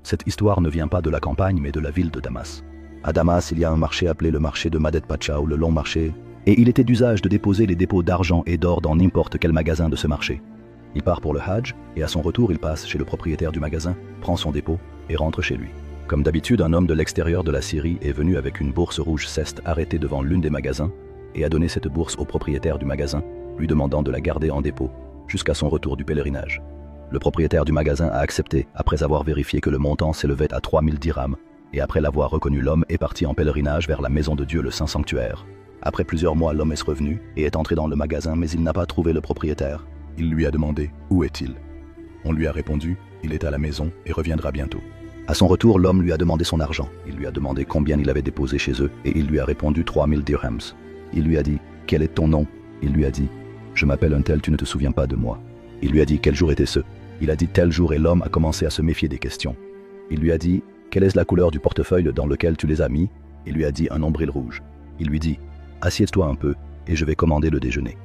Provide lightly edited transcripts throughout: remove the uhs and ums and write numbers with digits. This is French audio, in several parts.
Cette histoire ne vient pas de la campagne mais de la ville de Damas. À Damas, il y a un marché appelé le marché de Madet Pacha ou le long marché, et il était d'usage de déposer les dépôts d'argent et d'or dans n'importe quel magasin de ce marché. Il part pour le Hajj, et à son retour, il passe chez le propriétaire du magasin, prend son dépôt et rentre chez lui. Comme d'habitude, un homme de l'extérieur de la Syrie est venu avec une bourse rouge ceste arrêtée devant l'une des magasins et a donné cette bourse au propriétaire du magasin, lui demandant de la garder en dépôt jusqu'à son retour du pèlerinage. Le propriétaire du magasin a accepté après avoir vérifié que le montant s'élevait à 3000 dirhams et après l'avoir reconnu, l'homme est parti en pèlerinage vers la maison de Dieu, le Saint Sanctuaire. Après plusieurs mois, l'homme est revenu et est entré dans le magasin, mais il n'a pas trouvé le propriétaire. Il lui a demandé « Où est-il » On lui a répondu « Il est à la maison et reviendra bientôt ». À son retour, l'homme lui a demandé son argent. Il lui a demandé combien il avait déposé chez eux et il lui a répondu 3000 dirhams. Il lui a dit « Quel est ton nom ?» Il lui a dit « Je m'appelle un tel, tu ne te souviens pas de moi ?» Il lui a dit « Quel jour était ce ?» Il a dit « Tel jour » et l'homme a commencé à se méfier des questions. Il lui a dit « Quelle est la couleur du portefeuille dans lequel tu les as mis ?» Il lui a dit « Un nombril rouge ». Il lui dit « Assieds-toi un peu et je vais commander le déjeuner ».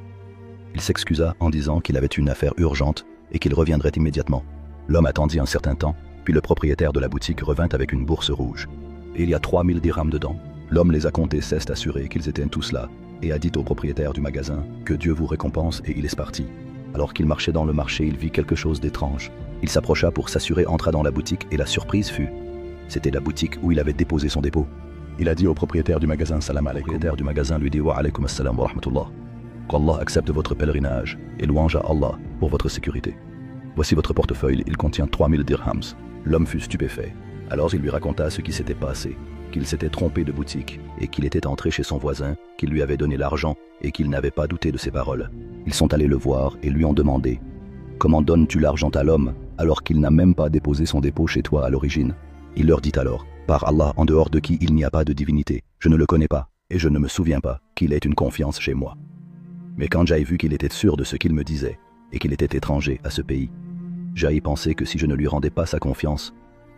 Il s'excusa en disant qu'il avait une affaire urgente et qu'il reviendrait immédiatement. L'homme attendit un certain temps, puis le propriétaire de la boutique revint avec une bourse rouge. Et il y a 3000 dirhams dedans. L'homme les a comptés, s'est assuré qu'ils étaient tous là, et a dit au propriétaire du magasin « Que Dieu vous récompense » et il est parti. Alors qu'il marchait dans le marché, il vit quelque chose d'étrange. Il s'approcha pour s'assurer, entra dans la boutique et la surprise fut « C'était la boutique où il avait déposé son dépôt. » Il a dit au propriétaire du magasin « Salam alaikum ». Le propriétaire du magasin lui dit « Wa alaikum assalam wa rahmatullah ». Qu'Allah accepte votre pèlerinage et louange à Allah pour votre sécurité. Voici votre portefeuille, il contient 3000 dirhams. L'homme fut stupéfait. Alors il lui raconta ce qui s'était passé, qu'il s'était trompé de boutique et qu'il était entré chez son voisin, qu'il lui avait donné l'argent et qu'il n'avait pas douté de ses paroles. Ils sont allés le voir et lui ont demandé « Comment donnes-tu l'argent à l'homme alors qu'il n'a même pas déposé son dépôt chez toi à l'origine ?» Il leur dit alors « Par Allah, en dehors de qui il n'y a pas de divinité, je ne le connais pas et je ne me souviens pas qu'il ait une confiance chez moi. » Mais quand j'ai vu qu'il était sûr de ce qu'il me disait et qu'il était étranger à ce pays, j'ai pensé que si je ne lui rendais pas sa confiance,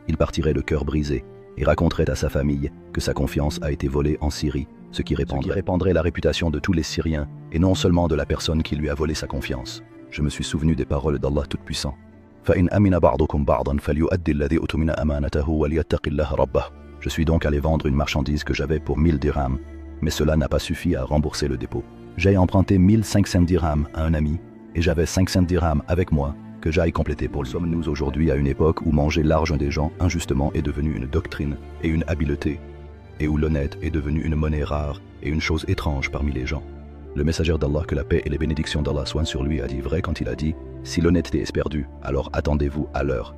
il partirait le cœur brisé et raconterait à sa famille que sa confiance a été volée en Syrie, ce qui répandrait la réputation de tous les Syriens et non seulement de la personne qui lui a volé sa confiance. Je me suis souvenu des paroles d'Allah Tout-Puissant. Je suis donc allé vendre une marchandise que j'avais pour 1000 dirhams, mais cela n'a pas suffi à rembourser le dépôt. J'ai emprunté 1500 dirhams à un ami et j'avais 500 dirhams avec moi que j'aille compléter pour le. Sommes-nous aujourd'hui à une époque où manger l'argent des gens injustement est devenu une doctrine et une habileté, et où l'honnête est devenu une monnaie rare et une chose étrange parmi les gens. Le messager d'Allah, que la paix et les bénédictions d'Allah soient sur lui, a dit vrai quand il a dit « Si l'honnêteté est perdue, alors attendez-vous à l'heure.